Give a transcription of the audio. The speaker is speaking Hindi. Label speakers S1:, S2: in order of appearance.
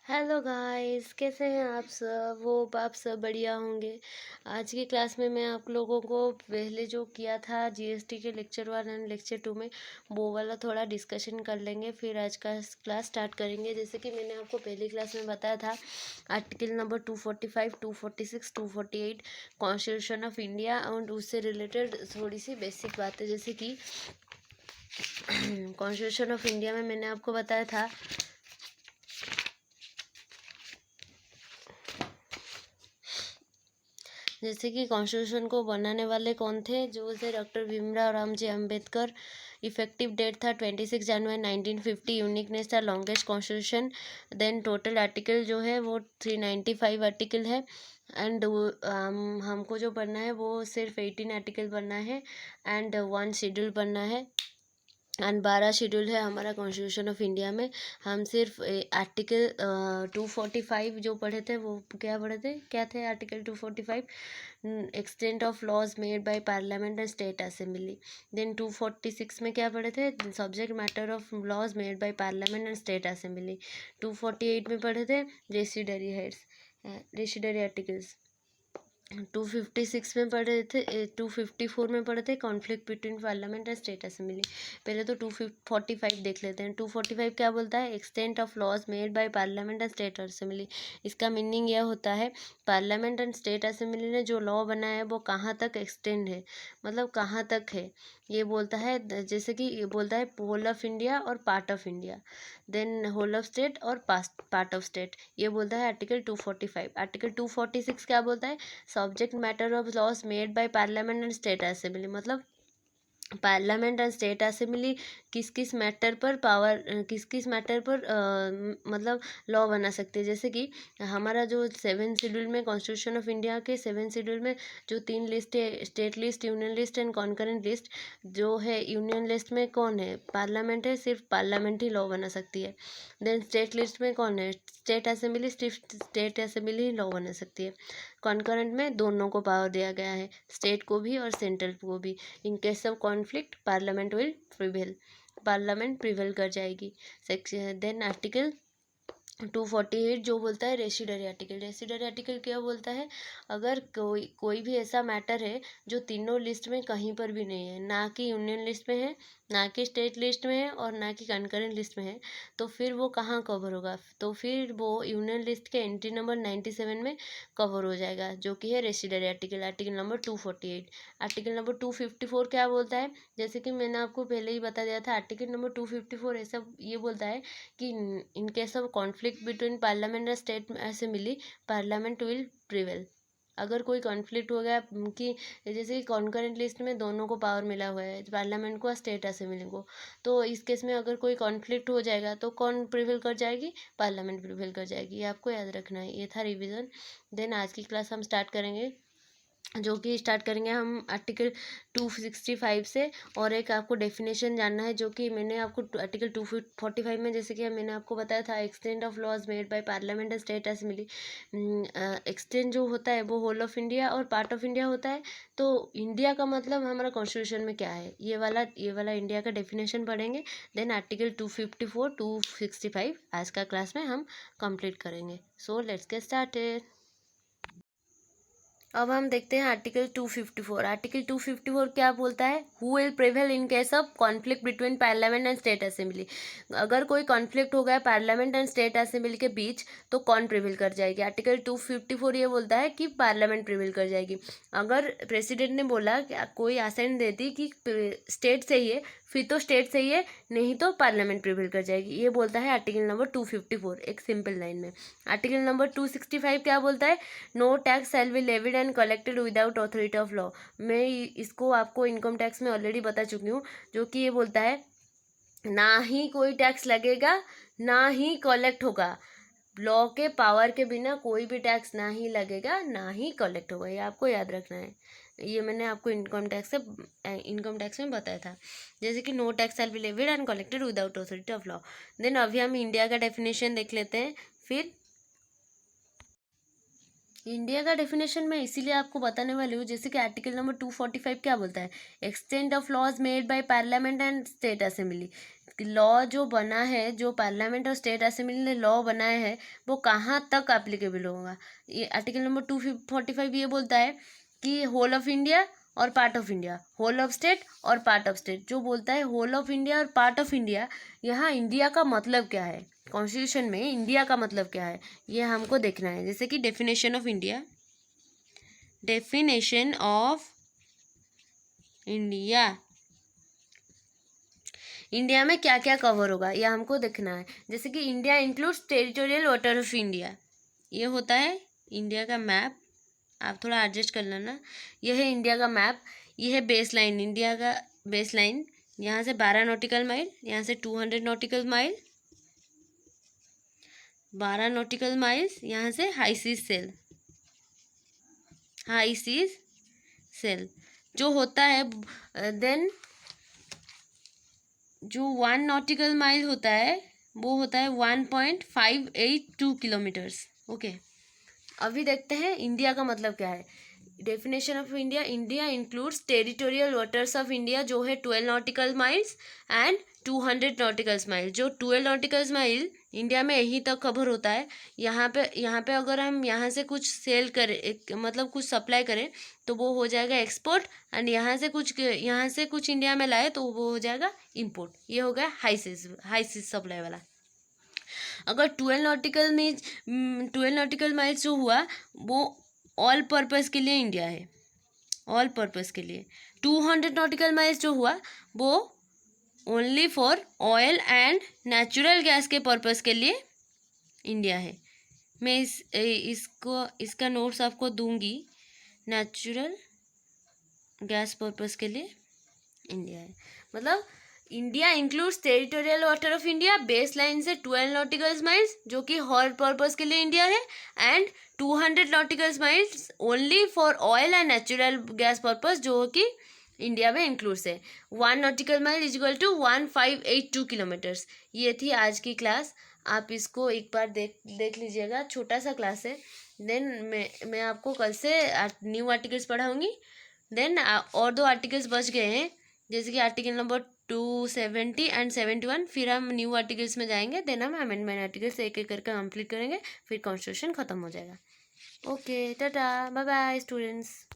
S1: हेलो गाइस, कैसे हैं आप सब? वो आप सब बढ़िया होंगे। आज की क्लास में मैं आप लोगों को पहले जो किया था जीएसटी के लेक्चर 1 एंड लेक्चर 2 में वो वाला थोड़ा डिस्कशन कर लेंगे, फिर आज का क्लास स्टार्ट करेंगे। जैसे कि मैंने आपको पहली क्लास में बताया था, article number 245, 246, 248 constitution of India और उससे रिलेटेड थोड़ी सी बेसिक बातें, जैसे कि कॉन्स्टिट्यूशन ऑफ इंडिया में मैंने आपको बताया था जैसे कि कॉन्स्टिट्यूशन को बनाने वाले कौन थे, जो थे doctor Bhimrao Ramji Ambedkar. Effective date था 26 जनवरी 1950। यूनिकनेस था longest constitution. Then total article जो है वो 395 आर्टिकल है। एंड हमको जो पढ़ना है वो सिर्फ 18 आर्टिकल पढ़ना है एंड 1 शेड्यूल पढ़ना है एंड 12 शेड्यूल है हमारा कॉन्स्टिट्यूशन ऑफ इंडिया में। हम सिर्फ आर्टिकल 245 जो पढ़े थे वो क्या पढ़े थे, क्या थे article 245, extent of laws made by parliament and state assembly. Then 246 में क्या पढ़े थे, subject matter of laws made by parliament and state assembly. 248 में पढ़े थे रेसिडरी हेड्स, रेसिडरी आर्टिकल्स। 256 में पढ़े थे 254 में पढ़े थे conflict between parliament and state assembly. पहले तो 245 देख लेते हैं। 245 क्या बोलता है, extent of laws made by parliament and state assembly. इसका मीनिंग यह होता है, पार्लियामेंट एंड स्टेट असेंबली ने जो लॉ बनाया है वो कहाँ तक एक्सटेंड है, मतलब कहाँ तक है। ये बोलता है, जैसे कि ये बोलता है होल ऑफ इंडिया और part of India, then whole of state और पार्ट ऑफ स्टेट, ये बोलता है आर्टिकल 245। आर्टिकल 246 क्या बोलता है, subject matter of laws made by parliament and state assembly, मतलब पार्लियामेंट एंड स्टेट असेंबली किस किस मैटर पर किस किस मैटर पर मतलब लॉ बना सकते हैं। जैसे कि हमारा जो 7 शेड्यूल में, कॉन्स्टिट्यूशन ऑफ इंडिया के 7 शेड्यूल में जो 3 लिस्ट है, state list, union list and concurrent list, जो है यूनियन लिस्ट में कौन है, पार्लियामेंट है, सिर्फ पार्लियामेंट ही लॉ बना सकती है। देन स्टेट लिस्ट में कौन है, स्टेट असेंबली, सिर्फ स्टेट असेंबली ही लॉ बना सकती है। कॉन्करेंट में दोनों को पावर दिया गया है, स्टेट को भी और सेंट्रल को भी। In case of conflict parliament will prevail, parliament prevail कर जाएगी। सेक्शन देन आर्टिकल 248 जो बोलता है रेसिडरी आर्टिकल। रेसिडरी आर्टिकल क्या बोलता है, अगर कोई भी ऐसा मैटर है जो तीनों लिस्ट में कहीं पर भी नहीं है, ना कि यूनियन लिस्ट में है, ना कि स्टेट लिस्ट में है और ना कि कंकरेंट लिस्ट में है, तो फिर वो कहाँ कवर होगा, तो फिर वो यूनियन लिस्ट के एंट्री नंबर 97 में कवर हो जाएगा, जो कि है residuary article, article number 248। Article number 254 क्या बोलता है, जैसे कि मैंने आपको पहले ही बता दिया था, आर्टिकल नंबर 254 ऐसा ये बोलता है कि in case of conflict between parliament and state assembly, parliament will prevail. अगर कोई कॉन्फ्लिक्ट हो गया कि जैसे कि कॉन्करेंट लिस्ट में दोनों को पावर मिला हुआ है, पार्लियामेंट को और स्टेट असेंबली को, तो इस केस में अगर कोई कॉन्फ्लिक्ट हो जाएगा तो कौन प्रिवेल कर जाएगी, पार्लियामेंट प्रिवेल कर जाएगी। ये आपको याद रखना है। ये था रिवीजन। देन आज की क्लास हम स्टार्ट करेंगे, जो कि स्टार्ट करेंगे हम आर्टिकल 265 से। और एक आपको डेफिनेशन जानना है, जो कि मैंने आपको आर्टिकल 245 में, जैसे कि मैंने आपको बताया था, extent of laws made by parliament and state assembly. Extent जो होता है वो होल ऑफ इंडिया और पार्ट ऑफ इंडिया होता है। तो इंडिया का मतलब हमारा कॉन्स्टिट्यूशन में क्या है, ये वाला इंडिया का डेफिनेशन पढ़ेंगे। देन आर्टिकल 254 265 आज का क्लास में हम कंप्लीट करेंगे। So let's get started. अब हम देखते हैं आर्टिकल 254। आर्टिकल 254 क्या बोलता है, who will prevail in case of conflict between parliament and state assembly. अगर कोई कॉन्फ्लिक्ट हो गया पार्लियामेंट एंड स्टेट असेंबली के बीच, तो कौन प्रिवेल कर जाएगी। आर्टिकल 254 ये बोलता है कि पार्लियामेंट प्रिवेल कर जाएगी। अगर प्रेसिडेंट ने बोला कि कोई असेंट दे दी कि स्टेट सही है, फिर तो स्टेट सही है, नहीं तो पार्लियामेंट प्रिवेल कर जाएगी। ये बोलता है आर्टिकल नंबर 254 एक सिंपल लाइन में। आर्टिकल नंबर 265 क्या बोलता है, no tax shall be levied and collected without authority of law. मैं इसको आपको इनकम टैक्स में ऑलरेडी बता चुकी हूँ, जो कि ये बोलता है ना ही कोई टैक्स लगेगा, ना ही कलेक्ट होगा। लॉ के पावर के बिना कोई भी टैक्स ना ही लगेगा, ना ही कलेक्ट होगा। ये आपको याद रखना है। ये मैंने आपको इनकम टैक्स में बताया था, जैसे कि no tax shall be levied and collected without authority of law. Then अभी हम इंडिया का डेफिनेशन देख लेते हैं। फिर इंडिया का डेफिनेशन मैं इसीलिए आपको बताने वाली हूँ, जैसे कि आर्टिकल नंबर 245 क्या बोलता है, extent of laws made by parliament and state assembly. Law जो बना है, जो पार्लियामेंट और स्टेट असेंबली ने लॉ बनाया है, वो कहाँ तक एप्लीकेबल होगा। ये आर्टिकल नंबर 245 ये बोलता है कि होल ऑफ इंडिया और part of India, whole of state और पार्ट ऑफ स्टेट। जो बोलता है होल ऑफ इंडिया और पार्ट ऑफ इंडिया, यहाँ इंडिया का मतलब क्या है, कॉन्स्टिट्यूशन में इंडिया का मतलब क्या है, ये हमको देखना है। जैसे कि definition of India, definition of India, India में क्या क्या कवर होगा यह हमको देखना है। जैसे कि India includes territorial water of India, ये होता है इंडिया का मैप, आप थोड़ा एडजस्ट कर लेना। यह है इंडिया का मैप, यह है बेस लाइन, इंडिया का बेस लाइन, यहाँ से 12 नॉटिकल माइल, यहाँ से 200 नॉटिकल माइल, 12 नॉटिकल माइल्स, यहाँ से high seas sale, high seas sale जो होता है। देन जो 1 नॉटिकल माइल होता है वो होता है 1.582 किलोमीटर्स। ओके, अभी देखते हैं इंडिया का मतलब क्या है। Definition of India, India includes territorial waters of India जो है 12 nautical miles and 200 nautical mile. जो 12 नॉटिकल माइल इंडिया में यहीं तक कवर होता है। यहाँ पे अगर हम यहाँ से कुछ सेल करें, मतलब कुछ सप्लाई करें, तो वो हो जाएगा एक्सपोर्ट, एंड यहाँ से कुछ इंडिया में लाए तो वो हो जाएगा इंपोर्ट। ये हो गया हाई सीज सप्लाई वाला। अगर 12 नॉटिकल माइल्स जो हुआ वो ऑल पर्पस के लिए इंडिया है, ऑल पर्पस के लिए। 200 नॉटिकल माइल्स जो हुआ वो only for oil and natural gas के पर्पस के लिए इंडिया है। मैं इसका नोट्स आपको दूंगी। नेचुरल गैस पर्पस के लिए इंडिया है, मतलब India includes territorial water of India, base line से 12 नॉटिकल माइल्स जो कि हॉल पर्पस के लिए इंडिया है, and 200 nautical miles only for oil and natural gas purpose जो कि इंडिया में इंक्लूड्स है। 1 nautical mile is equal to 1582 kilometres. ये थी आज की क्लास, आप इसको एक बार देख लीजिएगा, छोटा सा क्लास है। देन मैं आपको कल से न्यू आर्टिकल्स पढ़ाऊँगी। देन और 2 आर्टिकल्स बच गए हैं, जैसे कि आर्टिकल नंबर 270 एंड 71। फिर हम न्यू आर्टिकल्स में जाएंगे, देन हम अमेंडमेंट आर्टिकल्स एक एक करके कंप्लीट करेंगे, फिर कॉन्स्टिट्यूशन खत्म हो जाएगा। Okay, tata, bye bye students.